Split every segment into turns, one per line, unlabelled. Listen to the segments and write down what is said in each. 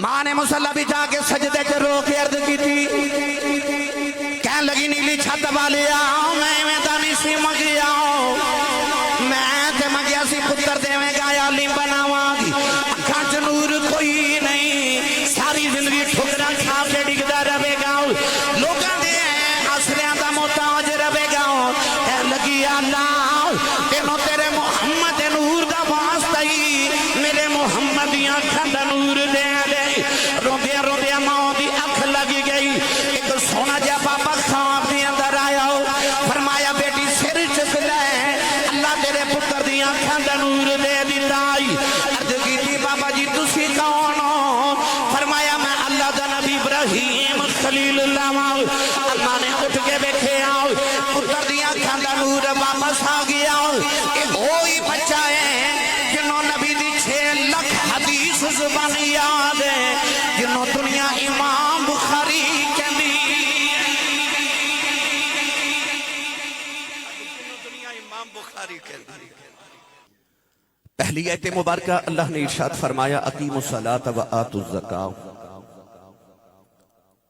ماں نے مصلی بچھا کے سجدے کے رو کے عرض کی تھی، کہنے لگی نیلی چھت والی آؤ، میں دانی سی مگی آؤ، میں تے مگیا سی پتر دے میں گایا لی بناواں گی، اکھاں چ نور کوئی نہیں، ساری زندگی ٹھکرا کھا کے ڈگدا رہے گا، لوگاں دے آسریاں دا محتاج رہے گا، کہنے لگی اللہ تینوں تیرے محمد نور دا واسطہ ہی میرے محمد دی اکھاں دا نور دے دے، روندیاں روندیاں ماں دی اکھ لگی گئی، ایک سونا جا بابا خواب دی اندر آیا، فرمایا بیٹی سر چک لے، اللہ تیرے پتر دی اکھاں دا نور دے دیتا آئی، عرض کی تھی بابا جی تسی کون ہو؟ فرمایا میں اللہ دا نبی ابراہیم خلیل اللہ ماں، اللہ نے اٹھ کے بیٹھے آؤ، پتر دی اکھاں دا نور واپس آ گیا، ایک وہی بچہ ہے جنہوں نبی دی 6 لاکھ حدیث زبان یاد ہے، جنہوں دنیا امام بخاری کہندی پہلی آیت مبارکہ اللہ نے ارشاد فرمایا اقیموا الصلاۃ وآتوا الزکاۃ،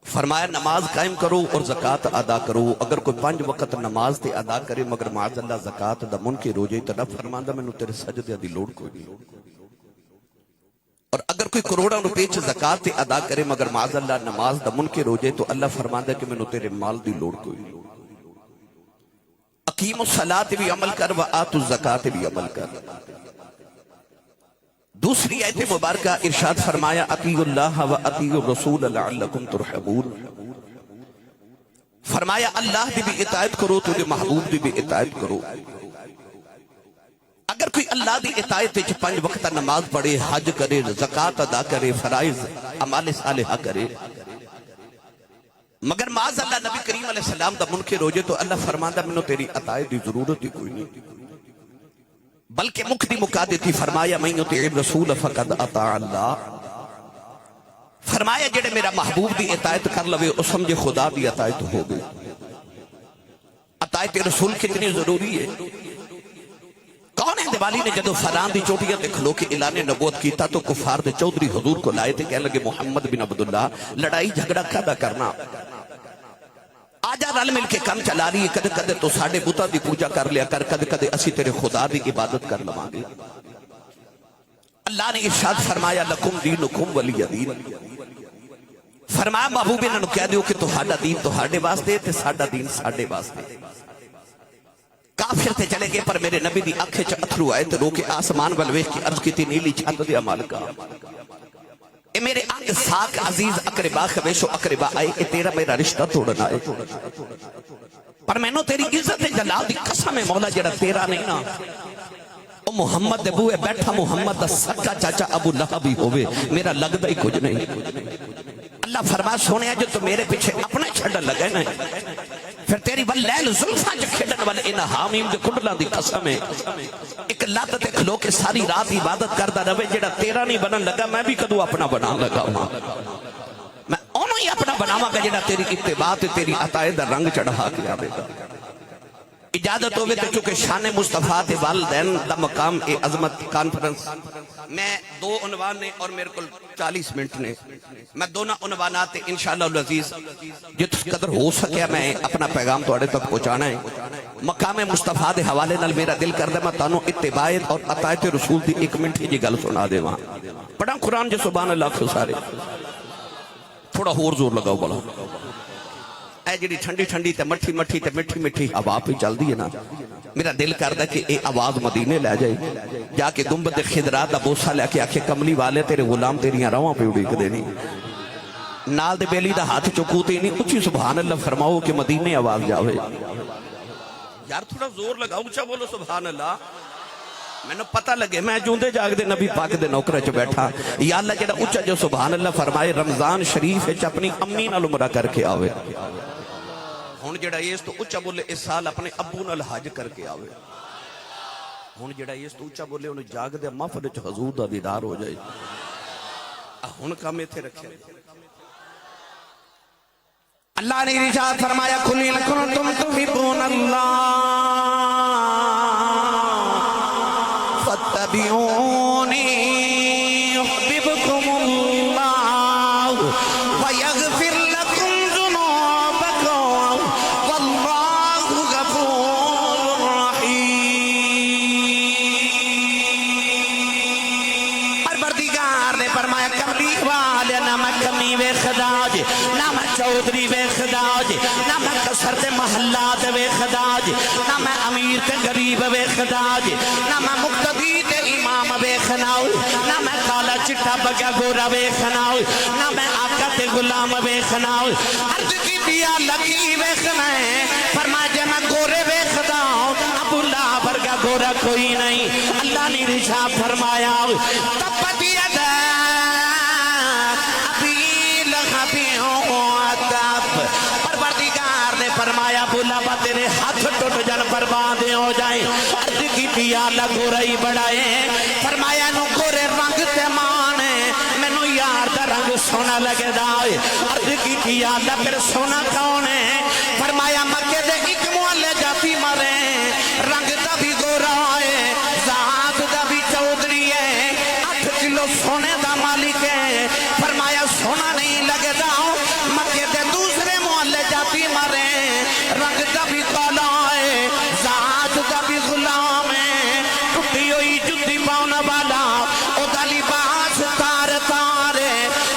فرمایا نماز قائم کرو اور زکاة ادا کرو، اگر کوئی 5 وقت نماز تے ادا کرے مگر معاذ اللہ زکاة دا منکر ہو جائے تو رب فرماندا مینوں تیرے سجدے دی لوڑ کوئی نہیں، اور اگر کوئی کروڑوں روپے چ زکاة تے ادا کرے مگر معاذ اللہ نماز دا منکر ہو جائے تو اللہ فرماندا کہ مینوں تیرے مال دی لوڑ کوئی نہیں۔ اقیموا الصلاۃ بھی عمل کر وآتوا الزکاۃ بھی عمل کر۔ دوسری آیت مبارکہ ارشاد فرمایا اطیعوا اللہ واطیعوا الرسول لعلکم ترحمون، فرمایا اللہ دی بھی اطاعت کرو تو محبوب دی بھی اطاعت کرو، اگر کوئی اللہ دی اطاعت وچ 5 وقت نماز پڑھے، حج کرے، زکاة ادا کرے، فرائض اعمال صالحہ کرے، مگر معاذ اللہ نبی کریم علیہ السلام دا منکر ہو جائے تو اللہ فرماندا مینوں تیری اطاعت دی ضرورت ہی کوئی نہیں، بلکہ مکھ دی مکا دیتی، فرمایا من یطع الرسول فقد اطاع اللہ، فرمایا جڑے میرا محبوب دی اطاعت کر لوے او سمجھے خدا دی اطاعت ہو گئی۔ اطاعت رسول کتنی ضروری ہے؟ کون ہے دیوالی نے جدو فران دی چوٹیاں تے کھلو کے اعلان نبوت کیتا تو کفار دے چودھری حضور کو لائے تھے، کہنے لگے محمد بن عبداللہ لڑائی جھگڑا کھدا کرنا، آجا رل مل کے کم چلا رہی ہے، کدے کدے تو ساڑھے بوتا دی پوجا کر لیا کر، کدے کدے اسی تیرے خدا دی عبادت کر لواں گے۔ اللہ نے ارشاد فرمایا لکم دینکم ولی دین، فرمایا محبوب انہوں کہہ دیو کہ تہاڈا دین تہاڈے واسطے تے ساڈا دین ساڈے واسطے۔ کافر تے چلے گئے پر میرے نبی دی آنکھیں چ اتھرو آئے تے رو کے آسمان ول ویکھ کے عرض کیتی نیلی چھت دے مالکا، اے میرے آنکھ ساک عزیز اقربا خویش و اقربا آئے، اے تیرا میرا رشتہ توڑنا ہے، پر میں نو تیری عزت جلال دی قسم ہے مولا جڑا تیرا نہیں نا، او محمد دے بوئے بیٹھا محمد دا سکا چاچا ابو لہب بھی ہوئے، میرا لگدا ہی کچھ نہیں۔ اللہ فرما سونے جو تو میرے پیچھے اپنے چھڑن لگے نا، پھر تیری واللیل زلفاں جو کھڑن والے انہا حامیم جو کھڑلا دی قسم ہے، ایک لات تے کھلو کے ساری رات عبادت کردہ روے جڑا تیرا نہیں بنن لگا میں بھی کدو اپنا بنا لگا ہوں، میں انہوں ہی اپنا بناواں گا جڑا تیری اتباع تے تیری عطائے دا رنگ چڑھا کے آوے گا۔ اجازت ہوئے تو چونکہ شان مصطفیٰ تے والدین دا مقام اے عظمت کانفرنس میں 2 عنوان نے اور میرے کل 40 منٹ نے، میں دونوں عنوانات انشاءاللہ العزیز جت قدر ہو سکیا میں اپنا پیغام توڑے تک پہنچانا ہے۔ مقام مصطفیٰ دے حوالے نال میرا دل کر دے میں تانوں اتباعت اور اطاعت رسول دی 1 منٹ ہی جی گل سنا دے وہاں پڑھا قرآن جو سبحان اللہ خسارے تھوڑا ہور زور لگاؤ بڑا اے جڑی ٹھنڈی ٹھنڈی تے مٹھی مٹھی تے مٹھی مٹھی ہوا پہ چل دی ہے نا، میرا دل کردا کہ اے آواز مدینے لے جائے، جا کے گنبد خضرا دا بوسا لے کے آکھے کملی والے تیرے غلام تیریاں رواں پہ اڑیک دینی، نال دے بیلی دا ہاتھ چکوتے نہیں اچھی سبحان اللہ فرماؤ کہ مدینے آواز جاوے۔ یار تھوڑا زور لگاؤ اچھا بولو سبحان اللہ، میں نے پتہ لگے میں جوندے جاگ دے نبی پاک دے نوکرہ چ بیٹھا، یا اللہ جڑا اچھا جو سبحان اللہ فرمائے رمضان شریف ہے اپنی امی نال عمرہ کر کے آوے، ہون جڑا اس تو اچھا بولے اس سال اپنے ابو نال حج کر کے آوے، ہون جڑا اس تو اچھا بولے انہوں جاگ دے محفل وچ حضور دا دیدار ہو جائے، ہون کام ایتھے رکھے۔ اللہ نے ارشاد فرمایا قل ان کنتم تحبون اللہ فاتبعونی یحببکم اللہ نے فرمایا کملی والے نہ میں کمی ویکھدا جے نہ میں چودھری ویکھدا جے نہ میں کسر تے محلات ویکھدا جے نہ میں امیر تے غریب ویکھدا جے نہ میں مقتدی تے امام ویکھنا نہ میں کالا چٹا بگا گورا ویکھنا نہ میں آقا تے غلام ویکھنا عرض کی دیا لکی ویکھنا ہے فرمایا جے میں گورے ویکھدا ابو لہب ورگا گورا کوئی نہیں اللہ نے ارشاد فرمایا تبت یدا ابی لہب وتب پروردگار نے فرمایا ابو لہب تیرے ہاتھ ٹوٹ جان برباد ہو جائیں عرض کی دیا گورئی بڑھائے فرمایا نو گورے رنگ تے مانے مینوں یار دا رنگ سونا لگے دائے عرض کی دیا پھر سونا کون ہے فرمایا مکے دے ایک محلے جاتی مرے رنگ دا بھی گورا ہے ذات دا بھی چودھری ہے 8 کلو سونے دا مالک ہے فرمایا سونا نہیں لگے دا مکے دے دوسرے محلے جاتی مرے رنگ دا بھی کالا ہے ذات دا بھی غلام ہے ٹوٹی ہوئی جُتی پاؤنا والا او دا لباس تار تارے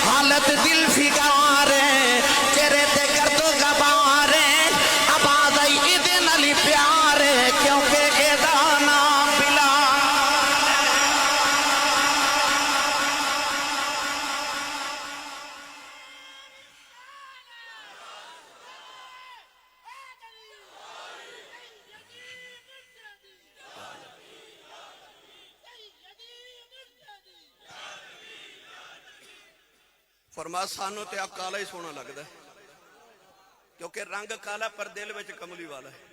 حالت دل فگارے چہرے تے گردو گبارے آواز آئی ادن علی پیارے کیونکہ ایدہ نام بلا فرما سانو تے آپ کالا ہی سونا لگتا ہے کیونکہ رنگ کالا پر دل وچ کملی والا ہے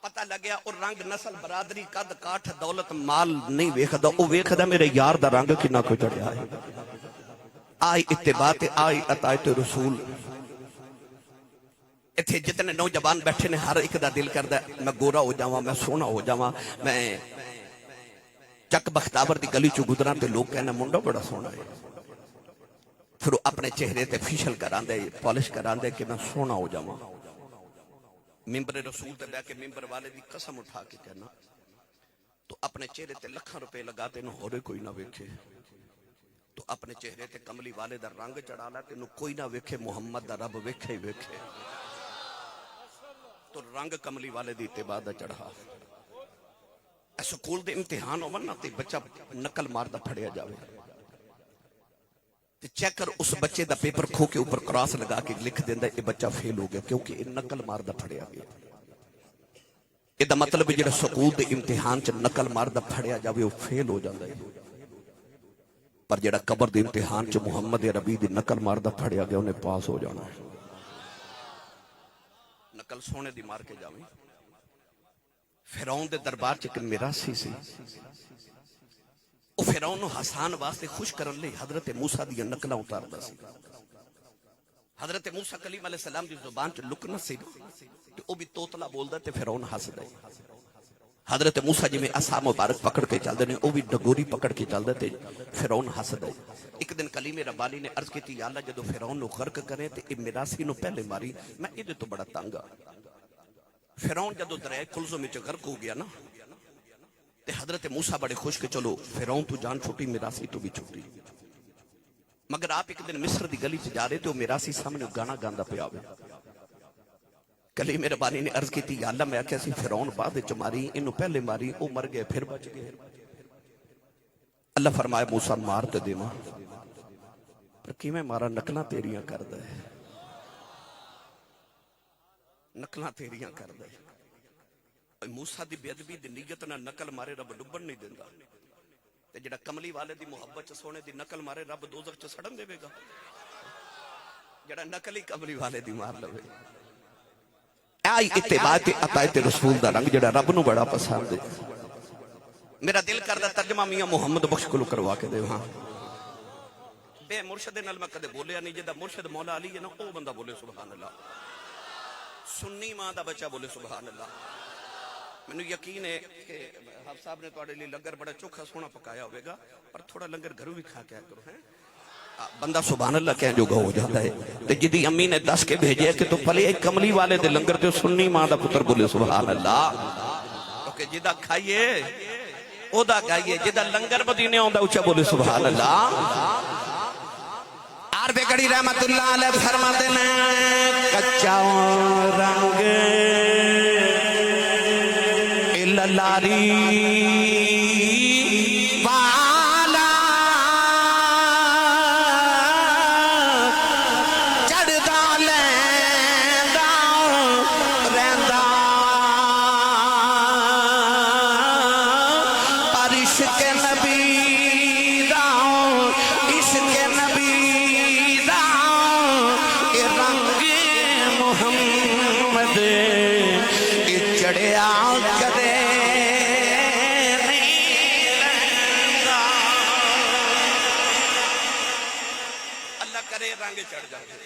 پتہ لگیا اور رنگ نسل برادری قد کاٹھ دولت مال نہیں ویکھدا او ویکھدا میرے یار دا رنگ کنا کو چڑھیا ہے آئی اتباع آئی اطاعت رسول اتھے جتنے نوجوان بیٹھے نے ہر ایک دا دل کردا میں گورا ہو جاواں میں سونا ہو جاواں میں چک بختاور دی گلی چو گزراں تے لوگ کہنا منڈا بڑا سونا ہے پھر وہ اپنے چہرے تے فیشل کران دے پالش کران دے کہ میں سونا ہو جاواں ممبر رسول تے بے کے ممبر والے دی قسم اٹھا کے کہنا تو اپنے چہرے تے لکھاں روپے لگاتے نو ہورے کوئی نہ ویکھے تو اپنے چہرے تے کملی والے دا رنگ چڑھا لا تے نو کوئی نہ ویکھے محمد دا رب ویکھے ہی ویکھے تو رنگ کملی والے دی اتباع دا چڑھا سکول دے امتحان ہو نا تے بچہ نقل مار دا پھڑیا جاوے چیک کر اس بچے دا پیپر کھو کے اوپر کراس لگا کے لکھ دیندہ یہ بچہ فیل ہو گیا کیونکہ یہ نقل مار دا پھڑیا گیا یہ دا مطلب ہے جڑا سکول دے امتحان چ نقل مار دا پھڑیا جاوے وہ فیل ہو جاندہ ہے پر جڑا قبر دے امتحان چ محمد ربی دی نقل مار دا پھڑیا گیا انہیں پاس ہو جانا ہے نقل سونے دی مار کے جاوے فرعون دے دربار چ میراثی سی وہ فرعون و حسان واسطے خوش کرن لے حضرت موسیٰ دی نقلہ اتار دا سی حضرت موسیٰ کلیم علیہ السلام دی زبان چ لکنا سی تو وہ بھی توتلا بول دا تے فرعون ہس دے حضرت موسیٰ جی میں عصا مبارک پکڑ کے چل دے وہ بھی ڈگوری پکڑ کے چل دے تے فرعون ہس دے ایک دن کلیم ربانی نے عرض کی تھی یا اللہ جدو فرعون نو غرق کرے تے ای میراثی نو پہلے ماری میں یہ تو بڑا تانگا فرعون جدو دریائے کلزوں میں غرق ہو گیا نا تے حضرت موسیٰ بڑے خوش کے چلو فرعون تو جان چھوٹی میراثی تو بھی چھوٹی مگر آپ ایک دن مصر دی گلی سے جا رہے تھے وہ میراثی سامنے گانا گاندہ پہ آوے کلیم ربانی نے عرض کی تھی یا اللہ میں کیسی فرعون بعد چ ماری انہوں پہلے ماری وہ مر گئے پھر بچ گئے اللہ فرمائے موسیٰ مار تے دے ماں پر کی میں مارا نقلہ تیریاں کر دے نقلہ تیریاں کر دے موسیٰ دی بیعدبی دی نیت نہ نقل مارے رب ڈبن نہیں دیندہ تے جڑا کملی والے دی محبت چ سونے دی نقل مارے رب دوزخ چ سڑن دے گا جڑا نقل ہی کملی والے دی مار لوے آئی اتباع اطاعت رسول دا رنگ جڑا رب نو بڑا پسند ہے میرا دل کردہ ترجمہ میاں محمد بخش کو کروا کے دے ہاں بے مرشد نال میں کدے بولیا نہیں جدا مرشد مولا علی ہے نا او بندہ بولے سبحان اللہ سنی ماں دا بچہ بولے سبحان اللہ میں نے یقین ہے کہ حافظ صاحب نے توڑے لی لنگر بڑا چوکھا سونا پکایا ہوئے گا پر تھوڑا لنگر گھروں بھی کھا کے کرو ہیں بندہ سبحان اللہ کہیں جو گا ہو جاتا ہے تو جدی امی نے 10 کے بھیجے کہ تو پلے ایک کملی والے دے لنگر تے سنی ماں دا پتر بولے سبحان اللہ کیونکہ جدہ کھائیے او دا گائیے جدہ لنگر مدینے ہوں دا اچھا بولے سبحان اللہ عرب گڑی رحمت اللہ علیہ فرما دینا کچا رنگ لاری والا چڑھدا لیندا رہندا پر عشق نبی دا عشق نبی دا اے رنگ محمد اے چڑھیا کدے رنگ چڑھ جاوے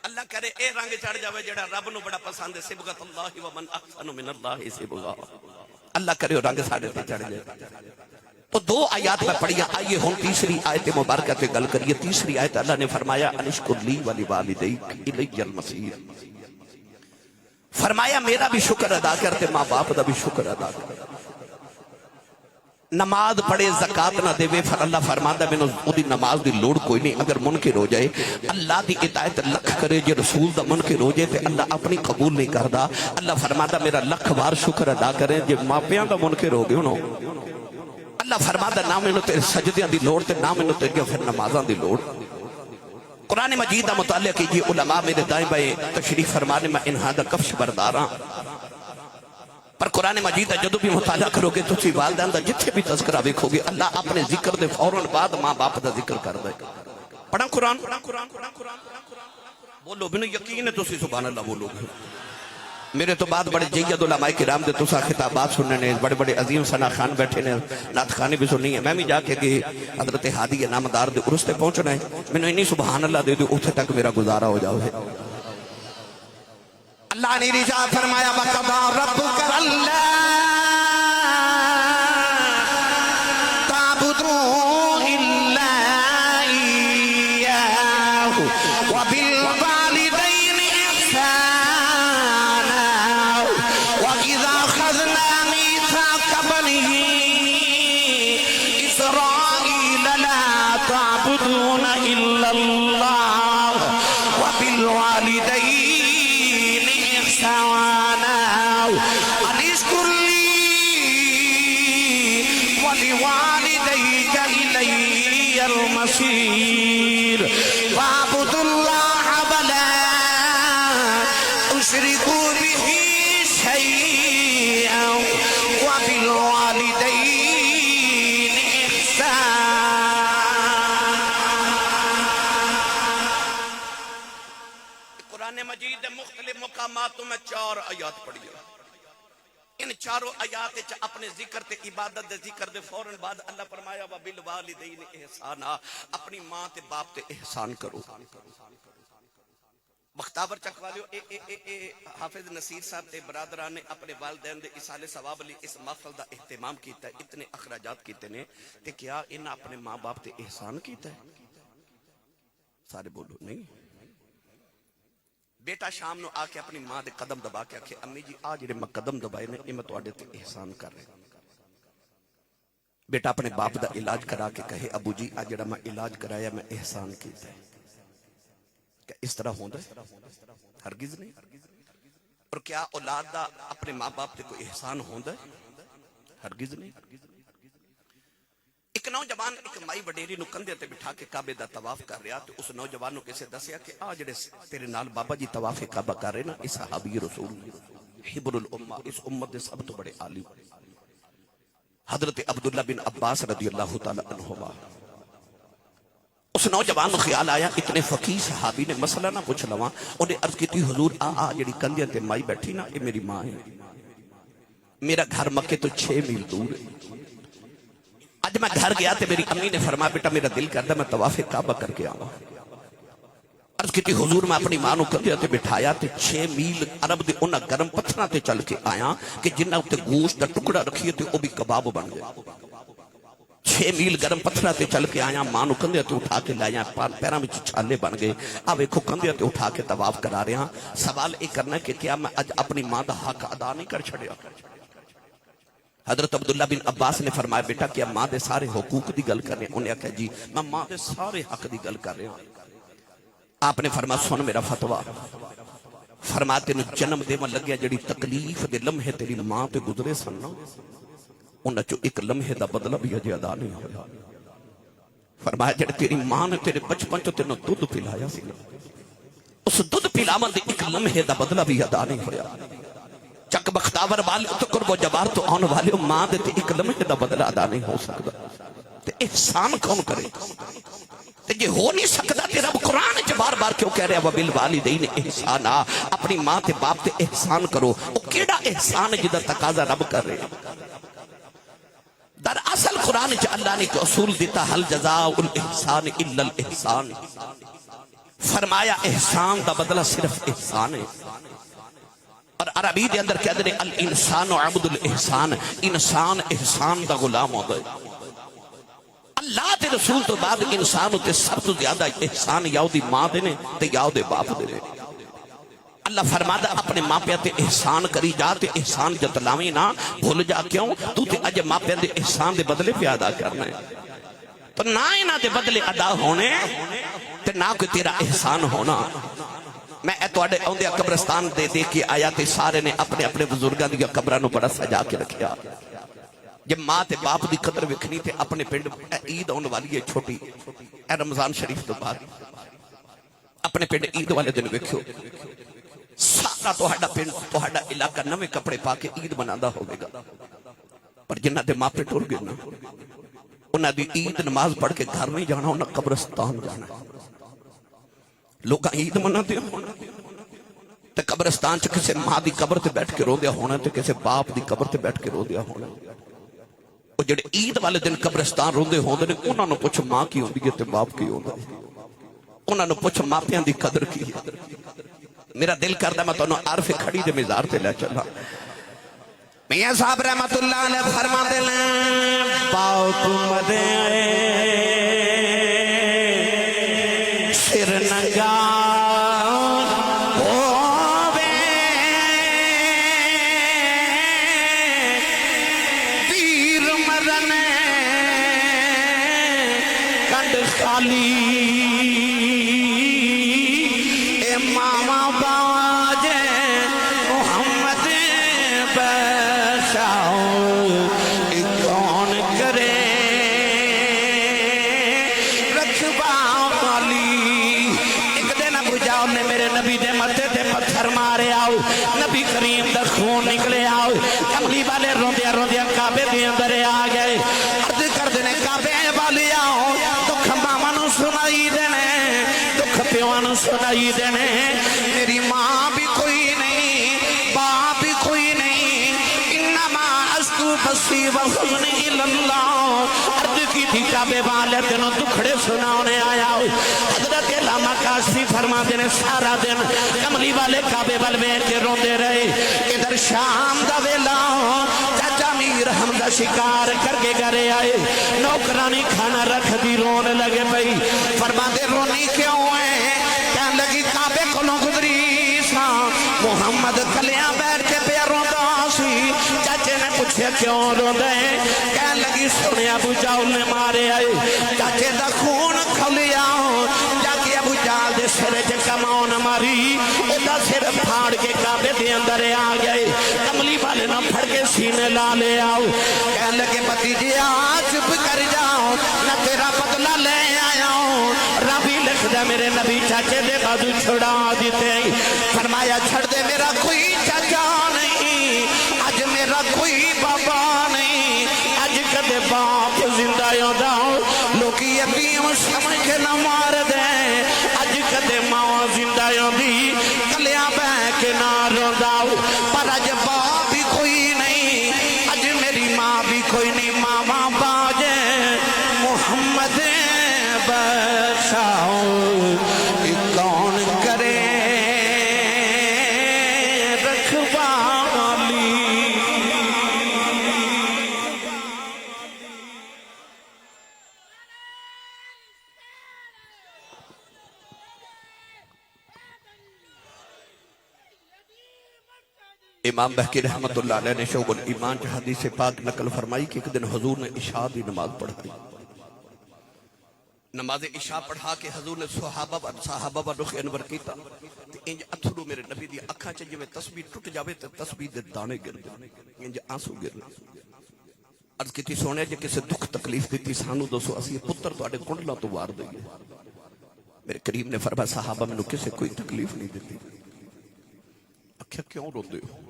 اللہ کرے اے رنگ چڑھ جاوے جڑا رب نو بڑا پسند ہے صبغت اللہ ومن احسن من اللہ صبغا اللہ کرے رنگ ساڑھے تے چڑھ جائے تو دو آیات میں پڑھیا آئیے ہوں تیسری آیت مبارکہ تے گل کریے تیسری آیت اللہ نے فرمایا انشکر لی ولی والدیک الی المصیر فرمایا میرا بھی شکر ادا کرتے ماں باپ دا بھی شکر ادا کرتے نماز پڑھے زکاة نہ دے وے اللہ فرماتا میں دی نماز دی لوڑ کوئی نہیں اگر منکر ہو جائے اللہ دی اطاعت لکھ کرے جو رسول دا منکر ہو جائے تے اللہ اپنی قبول نہیں کردا اللہ فرماتا میرا لکھ بار شکر ادا کرے جو ماپیاں دا منکر ہو گئے انہوں اللہ فرماتا نہ میں نے تیرے سجدیاں دی لوڑ تے نہ میں نے تیرے پھر نمازاں دی لوڑ قرآن مجید دا مطالعہ کیجئے علماء میرے دائیں بائیں تشریف فرمانے میں انہاں دا کفش برداراں پر قرآن مجید جدو بھی مطالعہ کرو گے تو سی والدین دا جتھے بھی تذکرہ دیکھو گے اللہ اپنے ذکر دے فوراً بعد ماں باپ دا ذکر کر دے پڑھا قرآن بولو بنو یقین ہے تو سی سبحان اللہ بولو میرے تو بعد بڑے جید علماء کرام دے تسا خطابات سننے نے بڑے بڑے عظیم ثنا خان بیٹھے نے نعت خانی بھی سننی ہے میں بھی جا کے کہ حضرت ہادی نامدار دے عرس تے پہنچنا ہے میں نے انہی سبحان اللہ دے دے اتھے تک میرا گزارا ہو جاؤ ہے اللہ نے رجا فرمایا وَقَضَى رَبُّكَ أَلَّا تَعْبُدُوا إِلَّا إِيَّاهُ وَبِالْوَالِدَيْنِ إِحْسَانًا وَإِذَا أَخَذْنَا مِيثَاقَ بَنِي إِسْرَائِيلَ لَا تَعْبُدُونَ إِلَّا اللَّهَ وَبِالْوَالِدَيْنِ انشکر لی ولوالدیک الی المصیر واعبدوا اللہ ولا تشرکوا به شیئا وبالوالدین احسانا قرآن مجید مختلف مقاماتوں میں 4 آیات پڑھی ہے ان چاروں آیات اپنے ذکر تے عبادت دے ذکر دے فوراً بعد اللہ فرمایا وَبِالْوَالِدَيْنِ احسانا اپنی ماں تے باپ تے احسان کرو بختاور چکوالیو حافظ نصیر صاحب تے برادران نے اپنے والدین دے اصال ثواب لی اس محفل دا اہتمام کیتا ہے اتنے اخراجات کیتے نے تے کیا انہاں اپنے ماں باپ تے احسان کیتا ہے سارے بولو نہیں بیٹا شام نو آ کے اپنی ماں دے قدم دبا کے آکھے امی جی آج جڑے میں قدم دبائے نے میں تواڈے تے احسان کر رہے بیٹا اپنے باپ دا علاج کرا کے کہے ابو جی آج جڑا میں علاج کرایا میں احسان کیتا ہے کیا اس طرح ہوندا ہے ہرگز نہیں اور کیا اولاد دا اپنے ماں باپ تے کوئی احسان ہوندا ہے ہرگز نہیں ایک نوجوان ایک مائی وڈیری نو کندھے تے بٹھا کے کعبے دا طواف کر رہا تے اس نوجوان نو کسے دسیا کہ آ جڑے تیرے نال بابا جی طواف کعبہ کر رہے نا اس صحابی رسول حبر الامہ اس امت دے سب تو بڑے عالم حضرت عبداللہ بن عباس رضی اللہ تعالی عنہما اس نوجوان نو خیال آیا اتنے فقیہ صحابی نے مسئلہ نہ پوچھ لواں انہیں عرض کی تھی حضور جڑی کندھے تے مائی بیٹھی نا یہ میری ماں ہے میرا گھر مکے تو 6 میل دور ہے آج میں گھر گیا تے میری امی نے فرمایا بیٹا میرا دل کرتا میں طواف کعبہ کر کے آؤں عرض کی تھی حضور میں اپنی ماں نو کندھے تے بٹھایا تے 6 میل عرب دے انہاں گرم پتھراں تے چل کے آیا کہ جنہاں تے گوشت دا ٹکڑا رکھیے تے او بھی کباب بن گئے 6 میل گرم پتھراں تے چل کے آیا ماں نو کندھے تے اٹھا کے لایا پیراں وچ چھالے بن گئے آ ویکھو کندھے تے اٹھا کے طواف کرا رہے ہاں سوال یہ کرنا کہ کیا میں اج اپنی ماں دا حق ادا نہیں کر چھڑیا حضرت عبداللہ بن عباس نے فرمایا بیٹا کیا ماں دے سارے حقوق دی گل کر رہے ہیں؟ انہیں کہا جی میں ماں دے سارے حق دی گل کر رہے ہیں۔ آپ نے فرمایا سن میرا فتویٰ، فرمایا تینوں جنم دے من لگیا جڑی تکلیف دے لمحے تیری ماں تے گزرے سن انہاں چو ایک لمحے دا بدلہ بھی اجے ادا نہیں ہویا۔ فرمایا جڑی تیری ماں نے تیرے بچپن چو تینوں دودھ پلایا سی اس دودھ پلاون دے ایک لمحے دا بدلہ بھی ادا نہیں ہویا۔ چک بختاور والے تو قرب و جبار تو آن والے ماں دے تے ایک لمحے دا بدلہ ادا نہیں ہو سکتا، تے احسان کون کرے؟ تے یہ ہو نہیں سکتا تے رب قرآن چ بار بار کیوں کہہ رہے ہیں وَبِالْوَالِدَيْنِ احسانا، اپنی ماں تے باپ تے احسان کرو۔ وہ کیڑا احسان ہے جدھر تقاضا رب کر رہے ہیں؟ در اصل قرآن چ اللہ نے اصول دیتا حل جزاء الاحسان الا الاحسان، فرمایا احسان دا بدلہ صرف احسان ہے۔ اور عربی دے اندر کہتے ہیں الانسان عبد الاحسان، انسان احسان دا غلام ہوتا ہے۔ اللہ دے رسول تو بعد انسان تے سب تو زیادہ احسان یاو دی ماں دے نے تے یاو دے باپ دے نے۔ اللہ فرماتا اپنے ماں پہ تے احسان کری جا تے احسان جتلاویں نہ بھول جا، کیوں تو تے اج ماں پہ دے احسان دے بدلے پہ ادا کرنا ہے، تو نہ انہاں دے بدلے ادا ہونے تے نہ کوئی تیرا احسان ہونا۔ میں توڑے اوندیا قبرستان دے دے کے آیا تے سارے نے اپنے اپنے بزرگاں دیا قبرانوں بڑا سجا کے رکھیا۔ جب ماں تے باپ دی قدر وکھنی تے اپنے پنڈ عید آن والی ہے چھوٹی اے رمضان شریف تو بعد اپنے پنڈ عید والے دن وکھیو سارا توہاڈا پنڈ توہاڈا علاقہ نویں کپڑے پا کے عید مناندا ہوے گا، پر جنہاں دے ماں پہ ٹر گئے نا انہاں دی عید نماز پڑھ کے گھر نہیں جانا، انہاں قبرستان جانا۔ لوگ عید مناتے ہونا تے قبرستان چ کسے ماں دی قبر تے بیٹھ کے رو دیا ہونا تے کسے باپ دی قبر تے بیٹھ کے رو دیا ہونا۔ وہ جڑے عید والے دن قبرستان روندے ہوندے نے انہاں نوں پوچھ ماں کی ہوندی ہے تے باپ کی ہوندا ہے، انہاں نوں پوچھ ماپیاں دی قدر کی ہے۔ میرا دل کردا میں تانوں عارف کھڑی دے مزار تے لے چلا۔ میاں صاحب رحمت اللہ علیہ فرماتے ہیں باپ مرے سر ننگا ہووے ویر مرنے کنڈ خالی اے ماما باجے محمد بشاؤ کون کرے نبی دے متے تے پتھر مارے آؤ، نبی کریم دا خون نکلے آؤ، کملی والے روندیا روندیا کعبے دے اندر آ گئے، عرض کر دینے کعبے والی آؤ، دکھ ماما نو سنائی دینے، دکھ پیوان نو سنائی دینے، میری ماں بھی کوئی نہیں باپ بھی کوئی نہیں، انما اشکو بسی وحزنی اللہ، عرض کی تھی کعبے والے دنوں دکھڑے سناؤنے آیا ہو۔ حضرت علامہ کاشفی فرما دینے سارا دن کملی والے کعبے والے کے روندے رہے، ادھر شام دا ویلا چاچا میر حمزہ شکار کر کے گھرے آئے، نوکرانی کھانا رکھ دی رونے لگے بھئی، فرما دے رونی کیوں ہے؟ کہنے لگی کعبے کلوں گزری سا محمد کلیاں بیٹھ کے پہ روندا سی، چاچے نے پوچھے کیوں روندے؟ کہنے لگی سنے ابو جہل نے مارے آئے، چاچے دا خون کھلیا جاکے ابو جہل دے سرے چے کماؤن ماری، ادا سر پھاڑ کے کعبے دے اندر آ گئے، کملی والے نہ پھڑ کے سینے لا لے آؤ، کہنے لگے بھتیجے چپ کر جاؤ نہ تیرا بدلہ لے آیا ہوں، ربی لکھ دے میرے نبی چاچے دے بازو چھڑا دیتے ہیں، فرمایا چھڑ دے میرا کوئی چاچا نہیں، آج میرا کوئی بابا نہیں، آج کدے باپ زندہ یودا لوکی یتیم سمجھ کے نہ مار دے، آج کدے ماں زندہ یودی کلیاں بہ کے نہ رونداؤ، پر آج باپ بھی کوئی نہیں، آج میری ماں بھی کوئی نہیں، ماما باجے محمد بشاؤ کون کرے رکھوالی۔ امام بہقی رحمت اللہ علیہ نے شعب الایمان کی حدیث پاک نقل فرمائی کہ ایک دن حضور نے عشاء دی نماز پڑھائی. نماز عشاء پڑھا کے حضور نے صحابہ رخ انور کیتا تے انج اتھرو میرے نبی دی اکھاں چ جویں تسبیح ٹٹ جاوے تے تسبیح دے دانے گر جاندے انج آنسو گرنے. عرض کیتی سونے جے کسے دکھ تکلیف دیتی سانو دسو اسی پتر تواڈے کنڈلاں تو وار دئیے. میرے کریم نے فرمایا صحابہ مینوں کسے کوئی تکلیف نہیں دیتی. آکھیا کیوں روندے ہو؟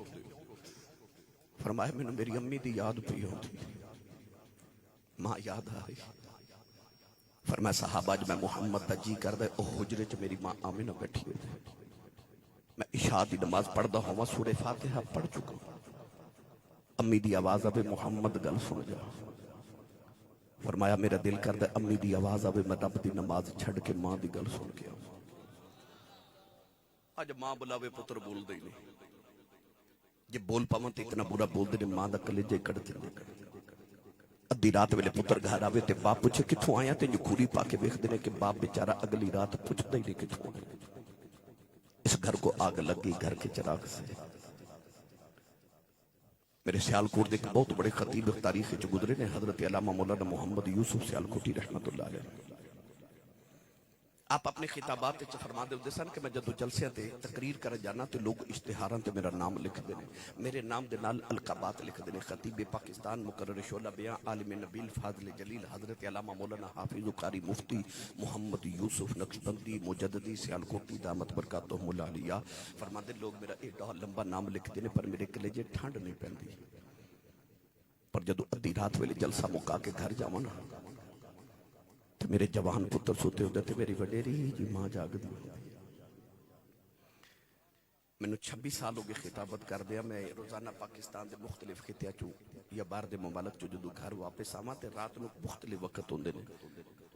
فرمایا مینوں میری امی دی یاد پئی ہوندی ماں یاد آئی. فرمایا صحابہ اج میں محمد دا جی کردے او حجرے چ میری ماں آمنہ بیٹھی ہوئی میں عشاء دی نماز پڑھدا ہوا سورہ فاتحہ پڑھ چکا امی دی آواز آوے محمد گل سن جا. فرمایا میرا دل کردے امی دی آواز آوے میں رب دی نماز چھڑ کے ماں دی گل سن کے آواں. اج ماں بلاوے پتر بول دے نہیں جے بول پاواں تے اتنا برا بول دے ماں دا کلیجے کڑ دے. ادھی رات ویلے پتر گھر آوے تے باپ پوچھے کتھوں آیا تے جو کھوری پا کے ویکھدے نے کہ باپ بیچارہ اگلی رات پوچھدا ہی نہیں کتھوں آیا. اس گھر کو آگ لگی گھر کے چراغ سے. میرے سیالکوٹ دے ایک بہت بڑے خطیب تاریخ جو گزرے نے حضرت علامہ مولانا محمد یوسف سیالکوٹی رحمت اللہ علیہ. آپ اپنے خطابات فرما دے سن کہ میں جدو جلسے تے تقریر کر جانا تو لوگ اشتہاراں تے میرا نام لکھ دینے میرے نام دے نال القابات لکھ دینے خطیب پاکستان مقرر شعلہ بیاں عالم نبیل فاضل جلیل حضرت علامہ مولانا حافظ قاری مفتی محمد یوسف نقشبندی مجددی سیالکوٹی دامت برکاتہم العالیہ. فرما دے لوگ میرا ایڈا لمبا نام لکھ دینے پر میرے کلیجے ٹھنڈ نہیں پہندی. پر جدو ادھی رات ویلے جلسہ مکا کے گھر جاواں نا تو میرے جوان پتر سوتے ہوتے تھے میری وڈیری جی ماں جاگ دی. میں نے 26 سال ہو گئے خطابت کر دیا. میں روزانہ پاکستان دے مختلف خطیاں چوں یا باہر دے ممالک چوں جدو گھر واپس آواں تے رات نو مختلف وقت ہوندے نے.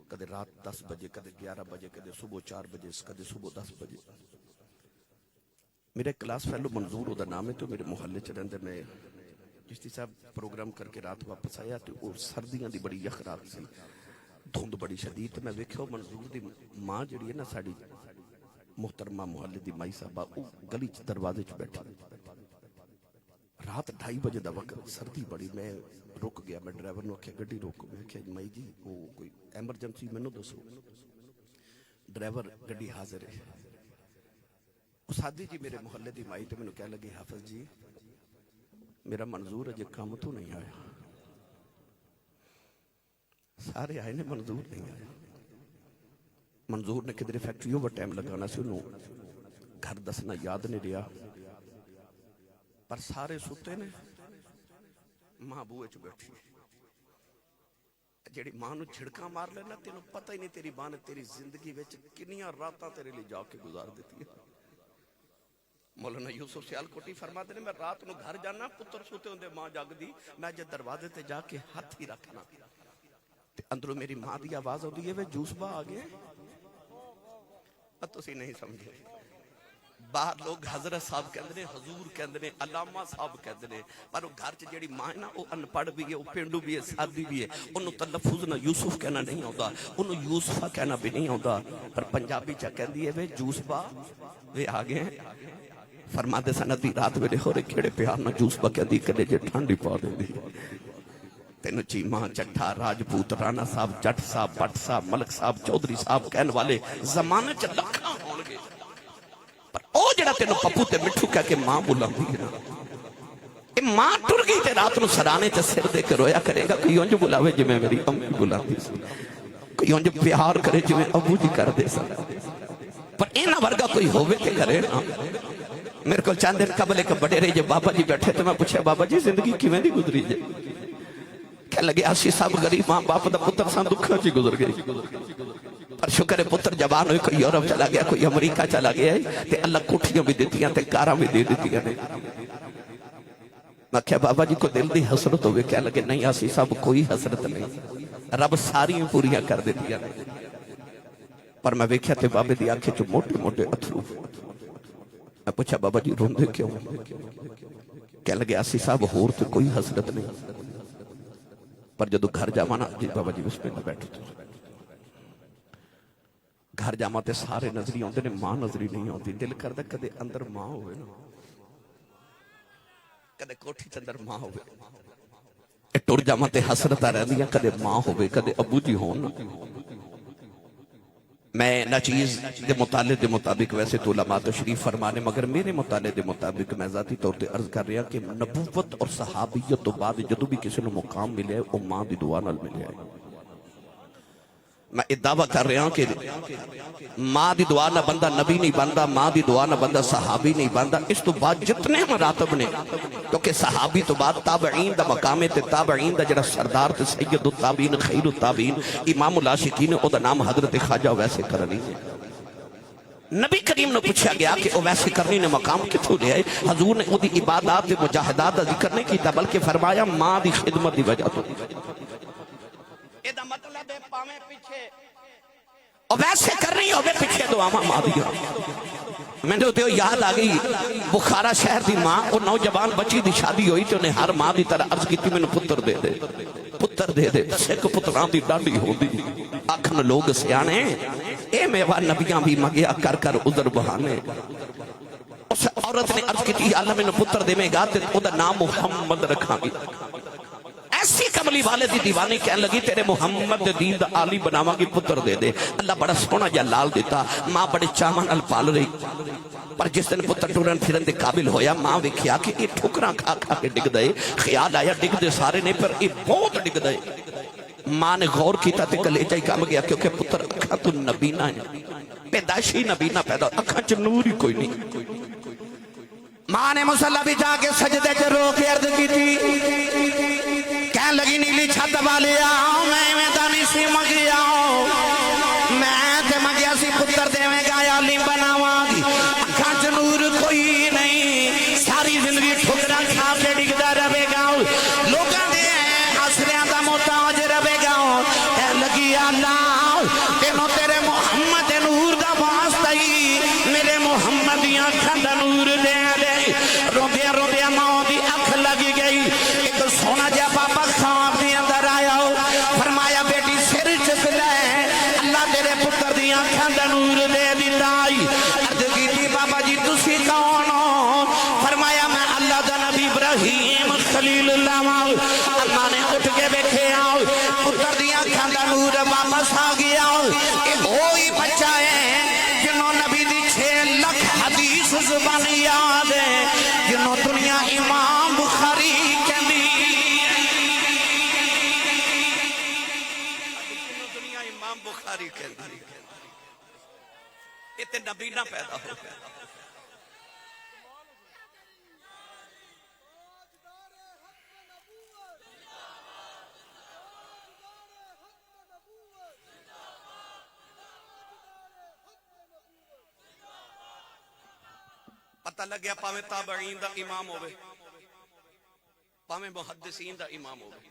کدے رات 10 بجے کدے 11 بجے کدے صبح 4 بجے کدے صبح 10 بجے. میرے کلاس فیلو منظور دا نام ہے تو میرے محلے چ رہندے. میں چشتی صاحب پروگرام کر کے رات واپس آیا تو وہ سردیاں دی بڑی یخ رات سی دھند بڑی شدید. میں ویکھو منظور دی ماں جڑی ہے نا ساڈی محترمہ محلے دی مائی صاحبہ او گلی چ دروازے چ بیٹھی رات 2:30 بجے دا وقت سردی بڑی. میں رک گیا. میں ڈرائیور نو آکھیا گڈی روکو. میں آکھیا مائی جی وہ کوئی ایمرجنسی مینوں دسو. ڈرائیور گڈی حاضر ہے. سادی جی میرے محلے دی مائی تے مینوں کہہ لگی حافظ جی میرا منظور اجے کام تو نہیں آیا. سارے آئے نے منظور نہیں آیا. منظور نے کدھر فیکٹری اوور ٹائم لگانا سی انہوں گھر دسنا یاد نہیں رہا. پر سارے ستے نے ماں بوئے چ بیٹھی جیڑی ماں نو چھڑکا مار لینا تینوں پتہ ہی نہیں تیری ماں نے تیری زندگی وچ کنیاں راتاں تیرے لیے جا کے گزار دیتی ہے. مولانا یوسف سیالکوٹی فرماتے ہیں میں رات نو گھر جانا پتر سوتے ہوندے ماں جاگ دی میں جے دروازے تے جا کے ہاتھ ہی رکھنا تے اندروں میری ماں دی آواز ہوندی ہے وے جوس با آ گئے. تسی نہیں سمجھے. باہر لوگ حضرت صاحب کہندے نے حضور کہندے نے علامہ صاحب کہندے نے پر وہ گھر چ جیڑی ماں ہے نا وہ ان پڑھ بھی ہے وہ پینڈو بھی ہے سادی بھی ہے. انہوں تلفظ نہ یوسف کہنا نہیں آتا انہوں یوسفہ کہنا بھی نہیں آتا پر پنجابی چا کہندی ہے وے جوس با وے آ گئے. فرما دے سندی رات ویلے ہو رہے کھڑے پیار نہ جوس با کہندی کدے جے ٹھنڈی پا دیندی. تینو چیمہ چٹھا راجپوت رانا صاحب جٹ صاحب بٹ صاحب ملک صاحب چودھری صاحب کہن والے زمانے چ لکھاں ہون گے پر او جڑا تینو پپو تے مٹھو کہہ کے ماں بلاندی ہے نا اے ماں ٹر گئی تے رات نو سرانے تے سر دے کے رویا کرے گا. کوئی اونج بلاوے جی میں میری امی بلاندی سی کوئی اونج پیار کرے جی میں ابو جی کر دے سن پر اینا ورگا کوئی ہووے تے کرے نا. میرے کو چند دن قبل ایک بڑے رہے جو بابا جی بیٹھے تو میں پوچھے بابا جی زندگی کیویں دی گزری جے. کہ لگے آسی صاحب غریب ماں باپ دا پتر سان دکھا چی گزر گئی پر شکر ہے پتر جوان ہوئی کوئی یورپ چلا گیا کوئی امریکہ چلا گیا تے اللہ کوٹھیاں بھی دیتیاں تے کاراں بھی دے دیتیاں نے. میں کہا بابا جی کو دل دی حسرت ہوئے کہہ لگے نہیں آسی صاحب کوئی حسرت نہیں رب ساری پوریاں کر دیتیاں نے. پر میں ویکھیا تے بابے دی آنکھیں چو موٹے موٹے اتھرو. میں پوچھا بابا جی روندے کیوں. کہہ لگے آسی صاحب ہور تو کوئی حسرت نہیں پر جدو گھر جامانا جی بابا جی بسم اللہ بیٹھو تو گھر جاما تے سارے نظری ہوندے نے ماں نظری نہیں ہوندی. دل کردہ کدے اندر ماں ہوئے نا کدے کوٹھی تے اندر ماں ہوئے اے ٹر جاواں تے حسرتاں رہندیاں کدے ماں ہوئے کدے ابو جی ہون میں نہ چیز دے مطالعے دے مطابق ویسے تو علماء تشریف فرمانے مگر میرے مطالعے دے مطابق میں ذاتی طور تے عرض کر رہا کہ نبوت اور صحابیت تو بعد جدو بھی کسی نے مقام ملے وہ ماں دی دعا نال ملے آئے میں دعویٰ کر رہا ہوں کہ ماں دی دعا نہ بندہ نبی نہیں بندہ ماں دی دعا نہ بندہ صحابی نہیں بندہ اس تو بعد جتنے مراتب نے کیونکہ صحابی تو بعد تابعین دا مقام تے تابعین دا جڑا سردار تے سید التابعین خیر التابعین امام العاشقین او دا نام حضرت خواجہ ویسے کرنی ہے نبی کریم نے پوچھا گیا کہ او ویسے کرنی نے مقام کتھوں لے آئے حضور نے او دی عبادات تے مجاہدات دا ذکر نہیں کیتا بلکہ فرمایا ماں دی خدمت دی وجہ تو ایدہ مطلب ہے پاویں پیچھے اور ویسے کر رہی ہوئے پیچھے دعا ماں دیا میں نے تو یاد آگئی بخارا شہر دی ماں اور نوجوان بچی دی شادی ہوئی تو انہیں ہر ماں دی طرح عرض کی تھی میں نے پتر دے دے سکھ پتران دی ڈانڈی ہو دی آکھن لوگ سیانے اے میوہ نبیاں بھی مگیا کر کر عذر بہانے اس عورت نے عرض کی تھی اللہ میں نے پتر دے میں گاتے او دا نام محمد رکھا گی ایسی کملی والے دی دیوانی کہنے لگی تیرے محمد دین دا عالی بناوا کی پتر دے دے اللہ بڑا سونا جا لال دیتا ماں بڑے چامان ال پال رہی پر جس دن پتر ٹورن پھرن دے قابل ہویا ماں وکھیا کہ یہ ٹھکراں کھا کھا کے ڈگ دے خیال آیا ڈگ دے سارے نے پر یہ بہت ڈگ دے ماں نے غور کیتا تے کلیجہ ہی کام گیا کیونکہ پتر اکھا تو نبینہ ہے پیدائشی نبینہ پیدا اکھا چ نور ہی کوئی نہیں ماں نے مصلی بھی جا کے سجدے چ رو کے عرض کی تھی کہنے لگی نیلی چھت والی آؤ میں دانی سی مگیا میں تے مگیا سی پتر دے میں گایا لی بناواں گی اکھاں چ نور کوئی نہیں ساری زندگی ٹھکرا کھا کے ڈگدا رہے گا لوکاں دے آسریاں دا محتاج رہے گا کہنے لگی اللہ تینوں تیرے محمد نور دا واسطہ ہی میرے محمد دیاں اکھاں دا نور دے روندیاں روندیاں ماں دی اکھ لگی گئی ایک سونا جا پاپا خواب دی اندر آیا فرمایا بیٹی سر چک لے اللہ تیرے پتر دی اکھاں دا نور دے دیتا عرض کی تھی بابا جی تسی کون ہو فرمایا میں اللہ دا نبی ابراہیم خلیل اللہ اللہ نے اٹھ کے بیٹھے آؤ پتر دی اکھاں دا نور واپس آ گیا یہ وہی بچہ ہے جنہوں نبی دی 6 لکھ حدیث زبانی یاد ہے جنہوں دنیا امام بخاری کہنی دنیا امام بخاری کہنی یہ تے نبی نہ پیدا ہو گیا پتہ لگ گیا پاویں تابعین دا امام ہوئے پاویں محدثین دا امام ہوئے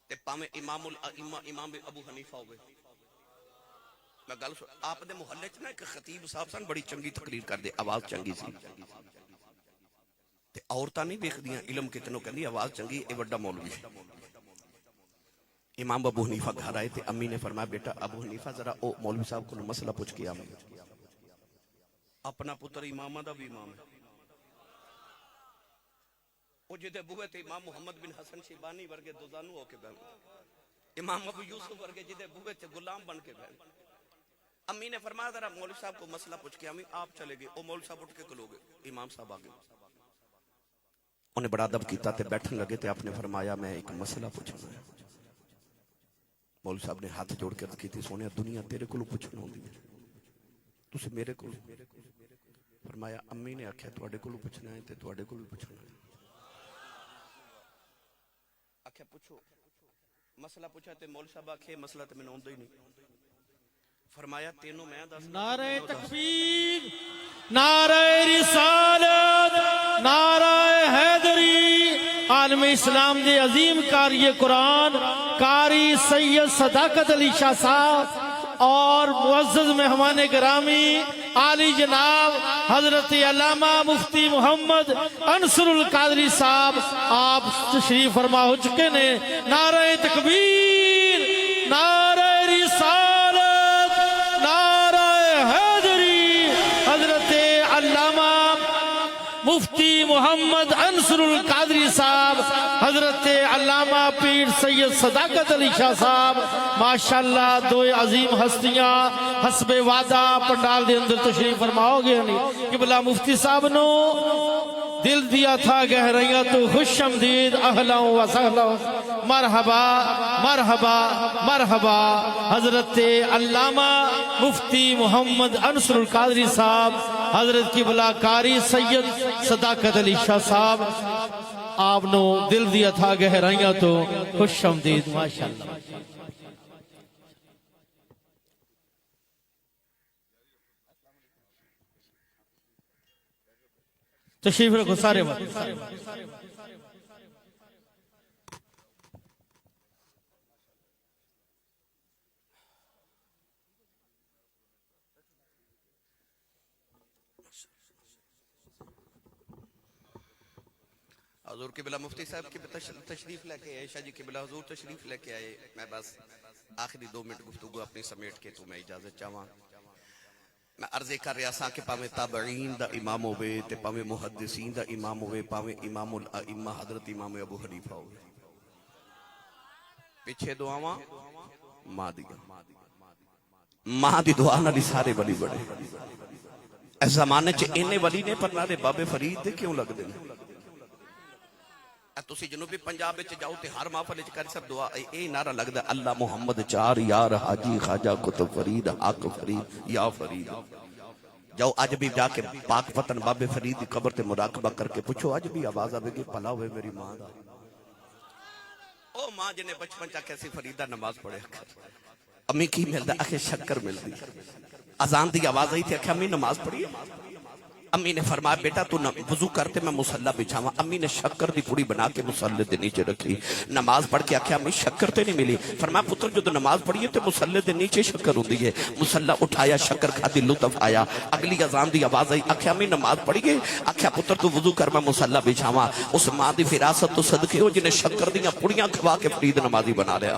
تے پاویں امام ابو حنیفہ ہوئے میں گل آپ دے محلے چ نا ایک خطیب صاحب سن بڑی چنگی تقریر کر دے آواز چنگی سی تے عورتاں نہیں دیکھدیاں علم کتنوں کہندی آواز چنگی اے بڑا مولوی امام ابو حنیفہ گھر آئے تے امی نے فرمایا بیٹا ابو حنیفہ ذرا او مولوی صاحب کو مسئلہ پوچھ کے آمیں اپنا پتر امامہ دا بھی امام ہے وہ جدے بوئے تھے امام محمد بن حسن شیبانی ورگے دوزانو ہو کے بہن امام ابو یوسف ورگے جدے بوئے تھے غلام بن کے بہن امی نے فرمایا ذرا مولوی صاحب کو مسئلہ پوچھ کے آمیں آپ چلے گئے وہ مولوی صاحب اٹھ کے کلو گئے امام صاحب آگے انہیں بڑا ادب کیتا تے بیٹھن لگے تے آپ نے فرمایا میں ایک مسئلہ پوچھنا ہے مولوی صاحب نے ہاتھ جوڑ کے عرض کی تھی سونے دنیا تیرے کو پوچھنا ہوندی تو سے میرے کو فرمایا امی نے آکھیا تواڈے کولوں پوچھنا ہے تے تواڈے کولوں پوچھنا ہے آکھیا پوچھو مسئلہ پوچھا تے مولوی صاحب آکھے مسئلہ تے میں آوندا ہی نہیں فرمایا تینوں میں دس
نعرہ تکبیر نعرہ رسالت نعرہ حیدری عالم اسلام دے عظیم قاری قرآن قاری سید صداقت علی شاہ صاحب اور معزز مہمان گرامی عالی جناب حضرت علامہ مفتی محمد انصر القادری صاحب آپ تشریف فرما ہو چکے نے نعرہ تکبیر نعرہ رسالت نعرہ حیدری حضرت علامہ مفتی محمد انصر القادری صاحب، حضرت علامہ پیر سید صداقت علی شاہ صاحب، ماشاءاللہ دو عظیم ہستیاں حسب وعدہ پنڈال دے اندر تشریف فرماؤ گے نہیں قبلہ مفتی صاحب نو دل دیا تھا گہرائیاں تو خوش آمدید، اہلا و سہلا، مرحبا مرحبا مرحبا۔ حضرت علامہ مفتی محمد انصر القادری صاحب، حضرت قبلہ قاری سید صداقت علی شاہ صاحب، آپ نو دل دیا تھا گہرائیاں تو خوش آمدید، ماشاءاللہ۔ تشریف رکھو سارے وقت۔
حضور قبلہ مفتی صاحب کی تشریف لے کے آئے، شاہ جی قبلہ حضور تشریف لے کے آئے۔ میں بس آخری 2 منٹ گفتگو اپنی سمیٹ کے تو میں اجازت چاہواں۔ میں عرض کر رہا سا کہ پاویں تابعین دا امام ہوئے تے پاویں محدثین دا امام ہوئے، پاویں امام الائمہ حضرت امام ابو حنیفہ ہوئے، پیچھے دعاواں ماں دی دعا نالی سارے ولی بڑے۔ اس زمانے چ اینے ولی نے پر نارے بابے فرید دے کیوں لگ دے؟ تسی جنوبی پنجاب وچ جاؤ تے ہر محفل وچ کر سب دعا اے نعرہ لگدا اللہ محمد 4 یار حاجی خواجہ کتب فرید حق فرید یا فرید۔ جاؤ اج بھی جا کے پاک وطن بابے فرید دی قبر تے مراقبہ کر کے پوچھو اج بھی آواز آوے گی بھلا ہوئے میری ماں دا، او ماں جنے بچپن چا کیسی فریدہ نماز پڑھے، امی کی ملدا اکھے شکر ملدی، اذان دی آواز آئی تھی اکھے امی نماز پڑھی۔ امی نے فرمایا بیٹا تو وضو کرتے میں مصلی بچھاواں، امی نے شکر دی پوڑی بنا کے مصلی دے نیچے رکھی، نماز پڑھ کے آکھیا امی شکر تے نہیں ملی، فرمایا پتر جو نماز پڑھیے تے مصلی دے نیچے شکر ہوندی ہے، مصلی اٹھایا شکر کھادی لطف آیا، اگلی اذان دی آواز آئی آکھیا امی نماز پڑھیے، آکھیا پتر تو وضو کر میں مصلی بچھاواں، اس ماں دی فراست تو صدقے ہو جنہیں شکر دیاں پوڑیاں کھوا کے فرید نمازی بنا لیا،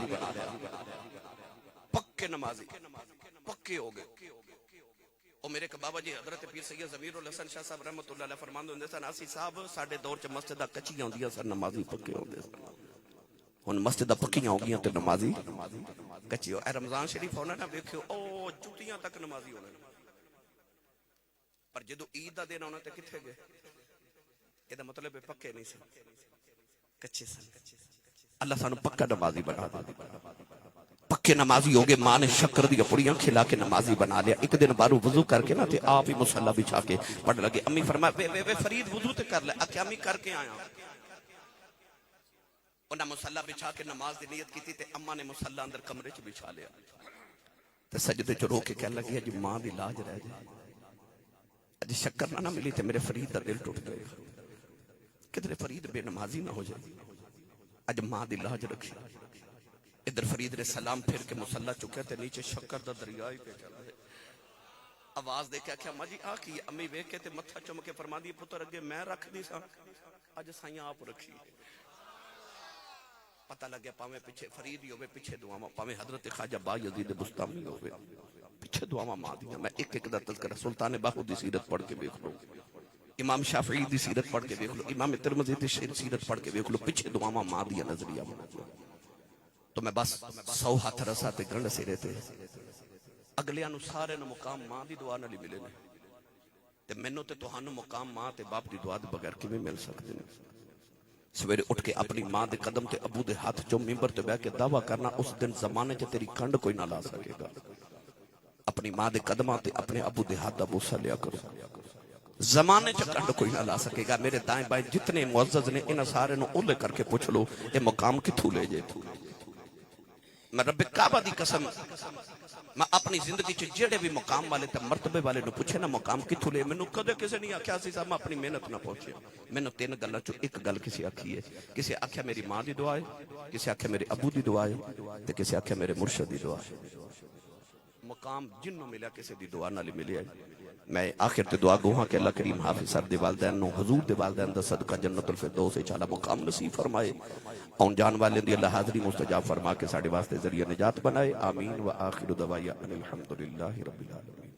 پکے نمازی پکے ہو گئے۔ اور میرے بابا جی حضرت پیر سید ضمیر الحسن شاہ صاحب رحمت اللہ علیہ فرماندے ہوندے سن اسی صاحب ساڈے دور چ مسجداں کچیاں ہوندیاں سن نمازی پکے ہوندے سن، ہن مسجداں پکیاں ہو گئیاں تے نمازی کچی ہو۔ اے رمضان شریف ہونا نا ویکھیو او جوتیاں تک نمازی ہونا، پر جدو عید دا دن ہونا تے کتھے گئے؟ اے دا مطلب ہے پکے نہیں سن، کچے سن۔ اللہ سانو پکا نمازی بنا دے، پکے نمازی ہو گئے۔ ماں نے شکر دی پڑیاں کھلا کے نمازی بنا لیا۔ ایک دن بارو وضو کر کے نا تے آپ ہی مصلی بچھا کے پڑھ لگے۔ امی فرمایا وے فرید وضو تے کر لے، آکھیا امی کر کے آیا۔ انہاں مصلی بچھا کے نماز دی نیت کی تے اماں نے مصلی اندر کمرے چ بچھا لیا تے سجدے چ رو کے کہنے لگی اج ماں دی لاج رہ جائے، اج شکر نہ ملی تے میرے فرید دا دل ٹوٹ جائے گا، کدھر فرید بے نمازی نہ ہو جائے، اج ماں دی لاج رکھی۔ ادھر فرید نے سلام پھر کے مصلی چکے تے نیچے شکر دا دریائی پہ چلا ہے، آواز دے کے آکھیا اما جی آ کی؟ امی ویکھ کے تے متھا چم کے فرما دی پتر اگے میں رکھ دی سا اج سائیاں آپ رکھی۔ پتہ لگیا پاویں پیچھے فرید ہی ہوئے پیچھے دعاواں، پاویں حضرت خواجہ با یزید بستامی ہوئے پیچھے دعاواں ماں دیاں۔ میں ایک ایک دا تذکرہ سلطان باہو دی سیرت پڑھ کے دیکھ لو، امام شافعی دی سیرت پڑھ کے دیکھ لو، امام ترمذی دی سیرت پڑھ کے دیکھ لو، پیچھے دعاواں ماں دیاں نظریہ بنا دو۔ تو میں بس 100 ہاتھ رسا تے گنڈ سیرے تے اگلیاں نو سارے نو مقام ماں دی دعا نال ملے نے تے مینوں تے تہانوں مقام ماں تے باپ دی دعا دے بغیر کیویں مل سکدے نے؟ سویرے اٹھ کے اپنی ماں دے قدم تے ابو دے ہاتھ چوں ممبر تے بیٹھ کے دعویٰ کرنا اس دن زمانے چ تیری کنڈ کوئی نہ لا سکے گا۔ اپنی ماں دے قدماں تے اپنے ابو دے ہاتھ دا بوسہ لیا کرو، زمانے چ کنڈ کوئی نہ لا سکے گا۔ میرے دائیں بائیں جتنے معزز نے انہاں سارے نو اولے کر کے پوچھ لو اے مقام کتھوں لے جے؟ میں رب کعبہ دی قسم میں اپنی زندگی چ جڑے بھی مقام والے تے مرتبے والے نو پوچھے نا مقام کتھوں لے، مینوں کدے کسے نہیں آکھیا سی صاحب میں اپنی محنت نہ پہنچیا۔ مینوں 3 گلاں چوں ایک گل کسے آکھی ہے، کسے آکھیا میری ماں دی دعا ہے، کسے آکھیا میرے ابو دی دعا ہے تے کسے آکھیا میرے مرشد دی دعا ہے۔ مقام جنوں ملیا کسے دی دعا نال ملیا ہے۔ میں آخر تے دعا گو ہاں کہ اللہ کریم حافظ صاحب دے والدین نو حضور دے والدین دا صدقہ جنت الفردوس وچ اعلی مقام نصیب فرمائے، اون جان والے دی اللہ حاضری مستجاب فرما کے ساڈے واسطے ذریعہ نجات بنائے۔ آمین و آخر دعوانا الحمدللہ رب العالمین۔